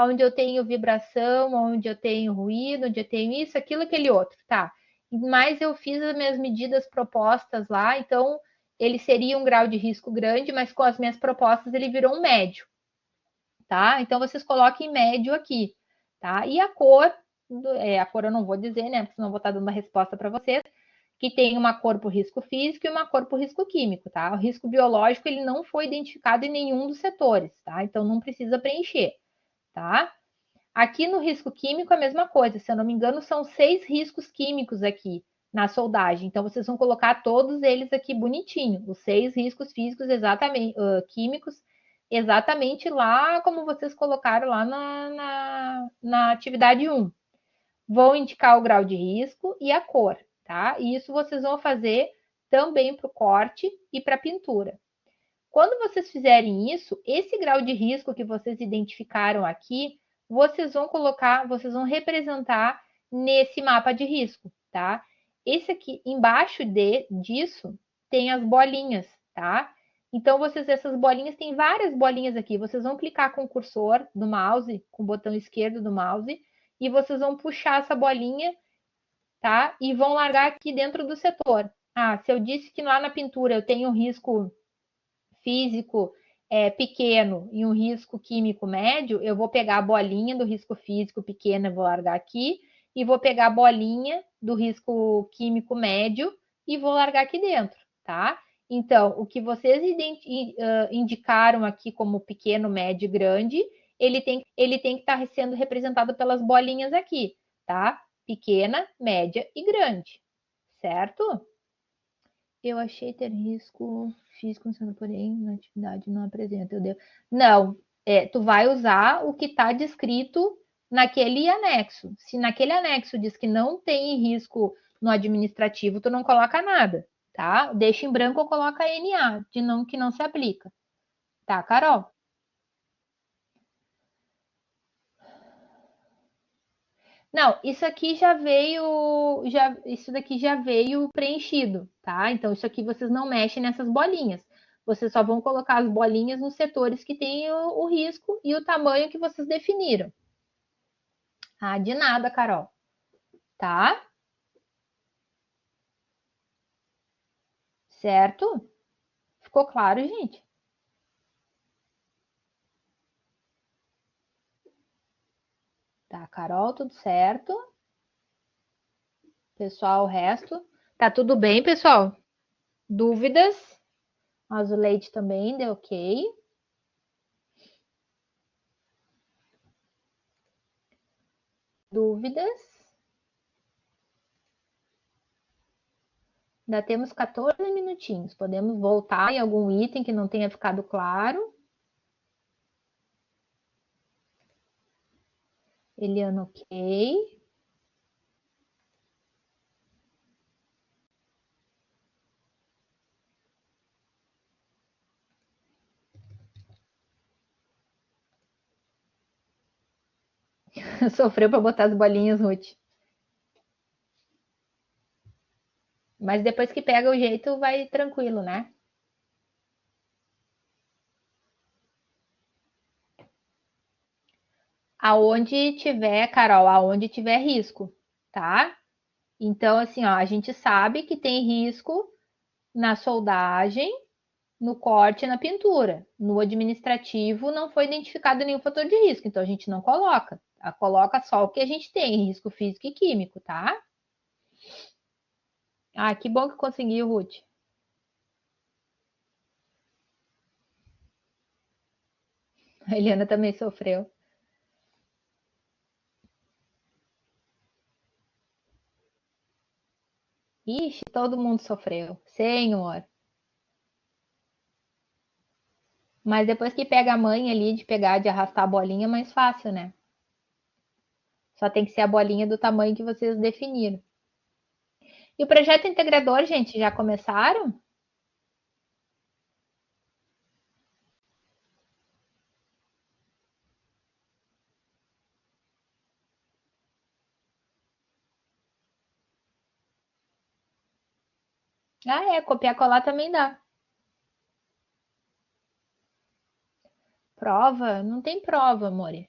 onde eu tenho vibração, onde eu tenho ruído, onde eu tenho isso, aquilo, aquele outro, tá? Mas eu fiz as minhas medidas propostas lá, então ele seria um grau de risco grande, mas com as minhas propostas ele virou um médio, tá? Então vocês coloquem médio aqui, tá? E a cor eu não vou dizer, né? Porque senão eu vou estar dando uma resposta para vocês, que tem uma cor por risco físico e uma cor por risco químico, tá? O risco biológico ele não foi identificado em nenhum dos setores, tá? Então não precisa preencher, tá? Aqui no risco químico, a mesma coisa. Se eu não me engano, são 6 riscos químicos aqui na soldagem. Então, vocês vão colocar todos eles aqui bonitinho. Os 6 riscos físicos exatamente, químicos, exatamente lá como vocês colocaram lá na atividade 1. Vão indicar o grau de risco e a cor, tá? E isso vocês vão fazer também para o corte e para a pintura. Quando vocês fizerem isso, esse grau de risco que vocês identificaram aqui, vocês vão colocar, vocês vão representar nesse mapa de risco, tá? Esse aqui, embaixo disso, tem as bolinhas, tá? Então, essas bolinhas, tem várias bolinhas aqui. Vocês vão clicar com o cursor do mouse, com o botão esquerdo do mouse, e vocês vão puxar essa bolinha, tá? E vão largar aqui dentro do setor. Se eu disse que lá na pintura eu tenho risco físico pequeno e um risco químico médio, eu vou pegar a bolinha do risco físico pequeno e vou largar aqui, e vou pegar a bolinha do risco químico médio e vou largar aqui dentro, tá? Então, o que vocês indicaram aqui como pequeno, médio e grande, ele tem que estar sendo representado pelas bolinhas aqui, tá? Pequena, média e grande, certo? Eu achei ter risco físico, porém, na atividade não apresenta. Não, tu vai usar o que está descrito naquele anexo. Se naquele anexo diz que não tem risco no administrativo, tu não coloca nada, tá? Deixa em branco ou coloca NA, de não que não se aplica. Tá, Carol? Não, isso aqui isso daqui já veio preenchido, tá? Então isso aqui vocês não mexem nessas bolinhas. Vocês só vão colocar as bolinhas nos setores que tem o risco e o tamanho que vocês definiram. Ah, de nada, Carol. Tá? Certo? Ficou claro, gente? Tá, Carol, tudo certo? Pessoal, o resto. Tá tudo bem, pessoal? Dúvidas? A Zuleide também deu ok. Dúvidas? Ainda temos 14 minutinhos. Podemos voltar em algum item que não tenha ficado claro. Eliana, ok. Sofreu para botar as bolinhas, Ruth. Mas depois que pega o jeito, vai tranquilo, né? Aonde tiver, Carol, aonde tiver risco, tá? Então, assim, ó, a gente sabe que tem risco na soldagem, no corte e na pintura. No administrativo não foi identificado nenhum fator de risco, então a gente não coloca. Coloca só o que a gente tem, risco físico e químico, tá? Ah, que bom que conseguiu, Ruth. A Eliana também sofreu. Ixi, todo mundo sofreu. Senhor. Mas depois que pega a mãe ali de pegar, de arrastar a bolinha, é mais fácil, né? Só tem que ser a bolinha do tamanho que vocês definiram. E o projeto integrador, gente, já começaram? Ah, é, copiar e colar também dá. Prova? Não tem prova, amore.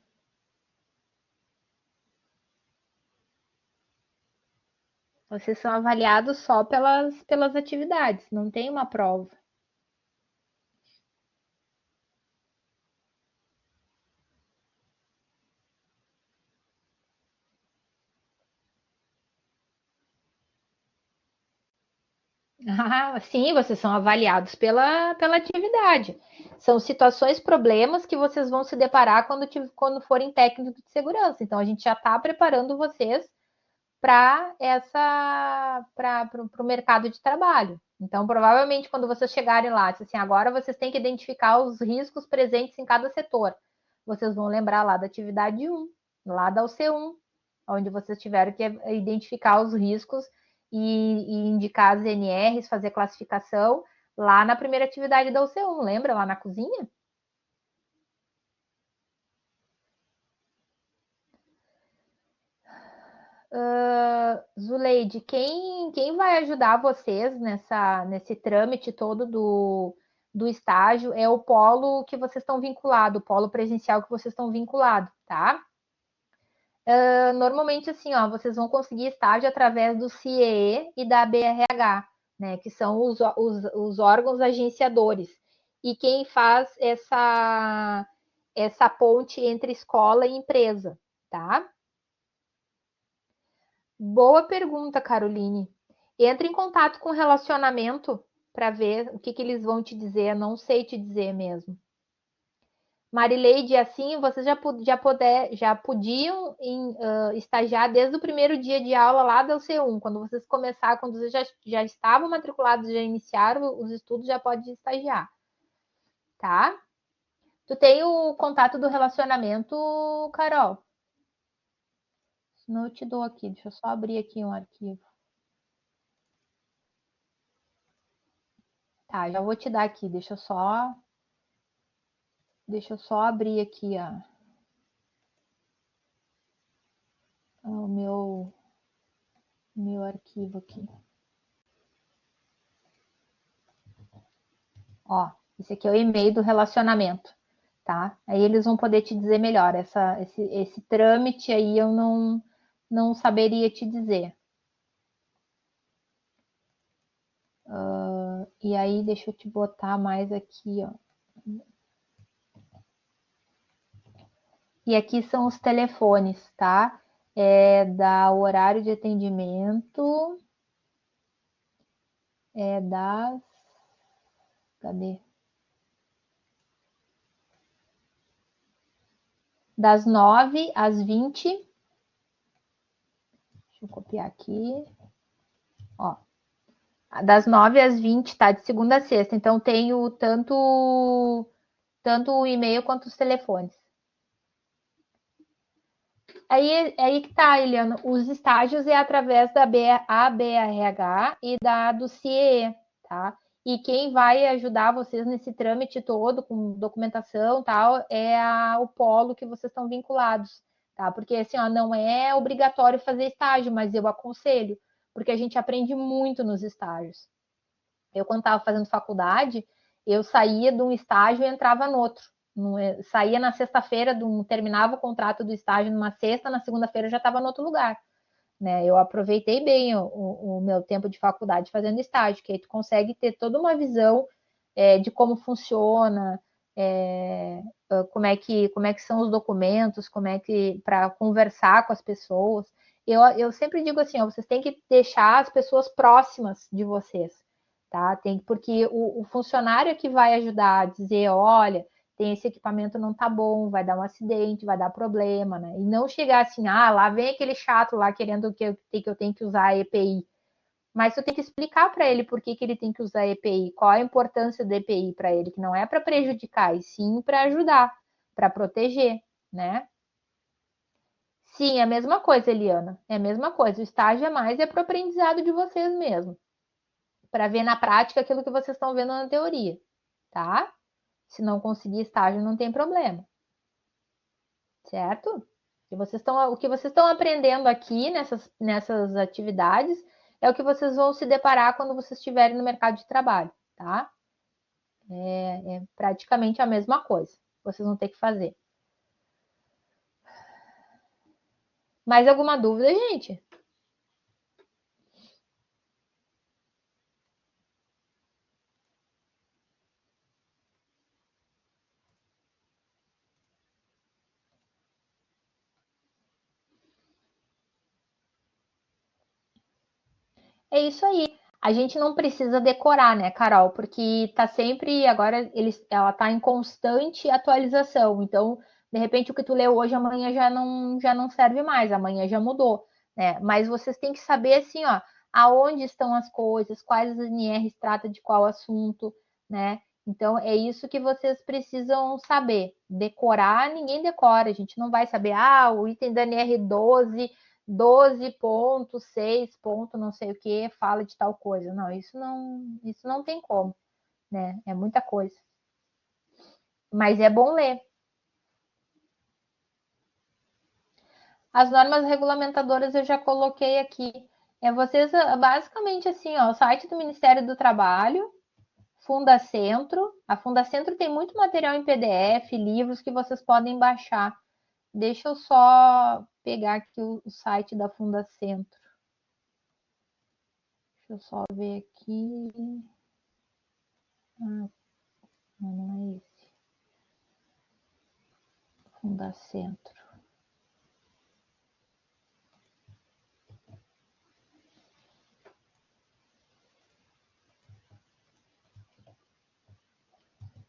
Vocês são avaliados só pelas atividades, não tem uma prova. Ah, sim, vocês são avaliados pela atividade. São situações, problemas que vocês vão se deparar quando forem técnicos de segurança. Então, a gente já está preparando vocês para o mercado de trabalho. Então, provavelmente, quando vocês chegarem lá, assim, agora vocês têm que identificar os riscos presentes em cada setor. Vocês vão lembrar lá da atividade 1, lá da UC1, onde vocês tiveram que identificar os riscos e indicar as NRs, fazer classificação lá na primeira atividade da UC1, lembra? Lá na cozinha? Zuleide, quem vai ajudar vocês nesse trâmite todo do estágio é o polo que vocês estão vinculados, o polo presencial que vocês estão vinculados, tá? Normalmente, assim, ó, vocês vão conseguir estágio através do CIEE e da BRH, né? Que são os órgãos agenciadores. e quem faz essa ponte entre escola e empresa, tá? Boa pergunta, Caroline. Entra em contato com o relacionamento para ver o que eles vão te dizer. Não sei te dizer mesmo. Marileide, assim, vocês já podiam estagiar desde o primeiro dia de aula lá da UC1. Quando vocês começaram, quando vocês já estavam matriculados, já iniciaram os estudos, já pode estagiar, tá? Tu tem o contato do relacionamento, Carol? Senão eu te dou aqui. Deixa eu só abrir aqui um arquivo. Tá, já vou te dar aqui. Deixa eu só abrir aqui o meu arquivo aqui. Ó, esse aqui é o e-mail do relacionamento, tá? Aí eles vão poder te dizer melhor. Esse trâmite aí eu não saberia te dizer. E aí, deixa eu te botar mais aqui, ó. E aqui são os telefones, tá? Da horário de atendimento, das. Cadê? Das 9 às 20. Deixa eu copiar aqui. Ó, das 9 às 20, tá? De segunda a sexta. Então, tenho tanto o e-mail quanto os telefones. Aí que tá, Eliana. Os estágios é através da ABRH e do CIE, tá? E quem vai ajudar vocês nesse trâmite todo, com documentação e tal, o polo que vocês estão vinculados, tá? Porque assim, ó, não é obrigatório fazer estágio, mas eu aconselho, porque a gente aprende muito nos estágios. Eu, quando estava fazendo faculdade, eu saía de um estágio e entrava no outro. Saía na sexta-feira, terminava o contrato do estágio numa sexta, na segunda-feira já estava no outro lugar. Né? Eu aproveitei bem o meu tempo de faculdade fazendo estágio, que aí tu consegue ter toda uma visão de como funciona, como é que são os documentos, como é que para conversar com as pessoas. Eu sempre digo assim, ó, vocês têm que deixar as pessoas próximas de vocês, tá? Porque o funcionário que vai ajudar a dizer, olha, tem esse equipamento não tá bom, vai dar um acidente, vai dar problema, né? E não chegar assim, lá vem aquele chato lá querendo que eu tenho que usar a EPI. Mas tu tem que explicar para ele por que ele tem que usar a EPI, qual a importância da EPI para ele, que não é para prejudicar, e sim para ajudar, para proteger, né? Sim, é a mesma coisa, Eliana. É a mesma coisa. O estágio é mais para o aprendizado de vocês mesmo, para ver na prática aquilo que vocês estão vendo na teoria, tá? Se não conseguir estágio, não tem problema, certo? O que vocês estão aprendendo aqui nessas atividades é o que vocês vão se deparar quando vocês estiverem no mercado de trabalho, tá? É praticamente a mesma coisa. Vocês vão ter que fazer. Mais alguma dúvida, gente? É isso aí. A gente não precisa decorar, né, Carol? Porque tá sempre, agora ela tá em constante atualização. Então, de repente, o que tu leu hoje, amanhã já não serve mais, amanhã já mudou, né? Mas vocês têm que saber, assim, ó, aonde estão as coisas, quais as NRs trata de qual assunto, né? Então, é isso que vocês precisam saber. Decorar, ninguém decora. A gente não vai saber, o item da NR 12.6 ponto não sei o que fala de tal coisa. Não, isso não tem como, né? É muita coisa. Mas é bom ler. As normas regulamentadoras eu já coloquei aqui. Vocês, basicamente assim, ó, o site do Ministério do Trabalho, Fundacentro. A Fundacentro tem muito material em PDF, livros que vocês podem baixar. Deixa eu só pegar aqui o site da Fundacentro. Deixa eu só ver aqui. dá centro.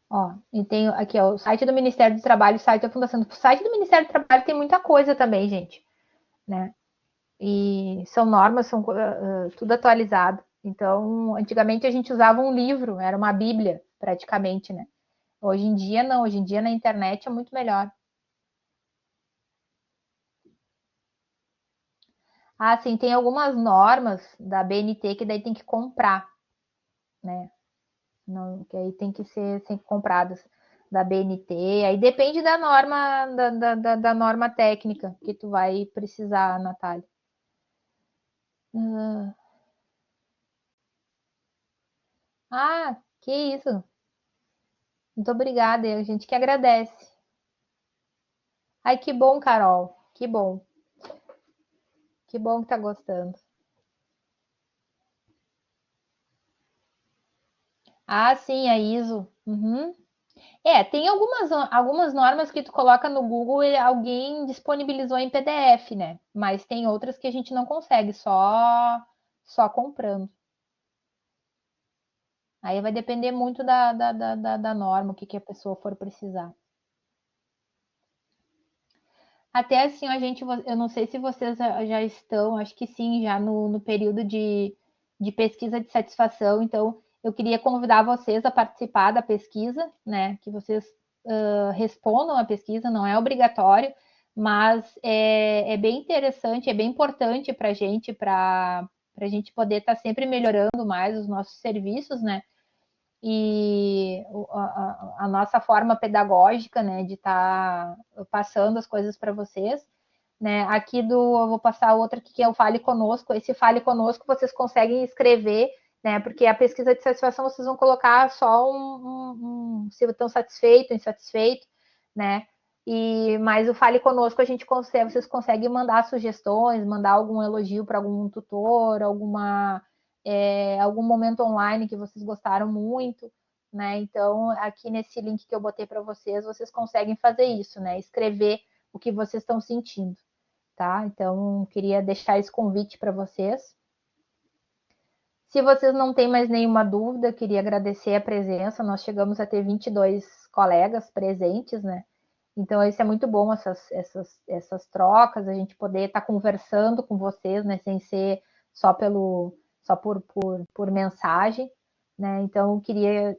Ó, e tem aqui ó, o site do Ministério do Trabalho, o site da Fundação. O site do Ministério do Trabalho tem muita coisa também, gente, né? E são normas, são tudo atualizado. Então, antigamente a gente usava um livro, era uma bíblia, praticamente, né? Hoje em dia não, hoje em dia na internet é muito melhor. Ah, sim, tem algumas normas da BNT que daí tem que comprar, né? Não, que aí tem que ser sempre compradas da BNT. Aí depende da norma, da norma técnica que tu vai precisar, Natália. Ah, que isso. Muito obrigada, a gente que agradece. Ai, que bom, Carol. Que bom. Que bom que tá gostando. Ah, sim, a ISO. Uhum. É, tem algumas normas que tu coloca no Google e alguém disponibilizou em PDF, né? Mas tem outras que a gente não consegue, só comprando. Aí vai depender muito da norma, o que, que a pessoa for precisar. Até assim, a gente, eu não sei se vocês já estão, acho que sim, já no período de pesquisa de satisfação. Então, eu queria convidar vocês a participar da pesquisa, né? Que vocês respondam a pesquisa, não é obrigatório, mas é bem interessante, é bem importante para a gente poder estar sempre melhorando mais os nossos serviços, né? E a nossa forma pedagógica, né, de estar passando as coisas para vocês, né? Aqui eu vou passar outra aqui, que é o Fale Conosco. Esse Fale Conosco vocês conseguem escrever, né? Porque a pesquisa de satisfação vocês vão colocar só se estão satisfeito, insatisfeito, né? Mas o Fale Conosco a gente consegue, vocês conseguem mandar sugestões, mandar algum elogio para algum tutor, algum momento online que vocês gostaram muito, né? Então, aqui nesse link que eu botei para vocês, vocês conseguem fazer isso, né? Escrever o que vocês estão sentindo, tá? Então, queria deixar esse convite para vocês. Se vocês não têm mais nenhuma dúvida, queria agradecer a presença. Nós chegamos a ter 22 colegas presentes, né? Então, isso é muito bom, essas trocas, a gente poder estar conversando com vocês, né? Sem ser só por mensagem, né? Então, eu queria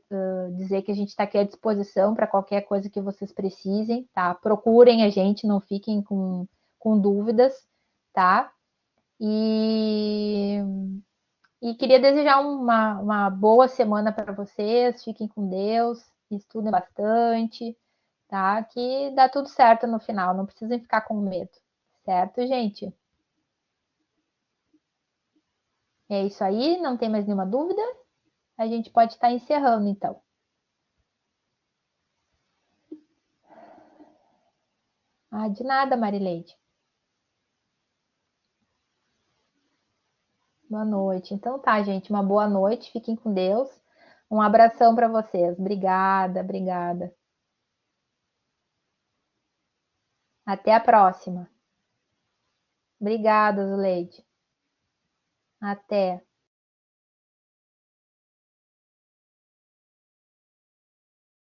dizer que a gente está aqui à disposição para qualquer coisa que vocês precisem, tá? Procurem a gente, não fiquem com dúvidas, tá? E, e queria desejar uma boa semana para vocês, fiquem com Deus, estudem bastante, tá? Que dá tudo certo no final, não precisem ficar com medo, certo, gente? É isso aí, não tem mais nenhuma dúvida? A gente pode estar encerrando, então. Ah, de nada, Marileide. Boa noite. Então tá, gente, uma boa noite, fiquem com Deus. Um abração para vocês. Obrigada, obrigada. Até a próxima. Obrigada, Zuleide. Até.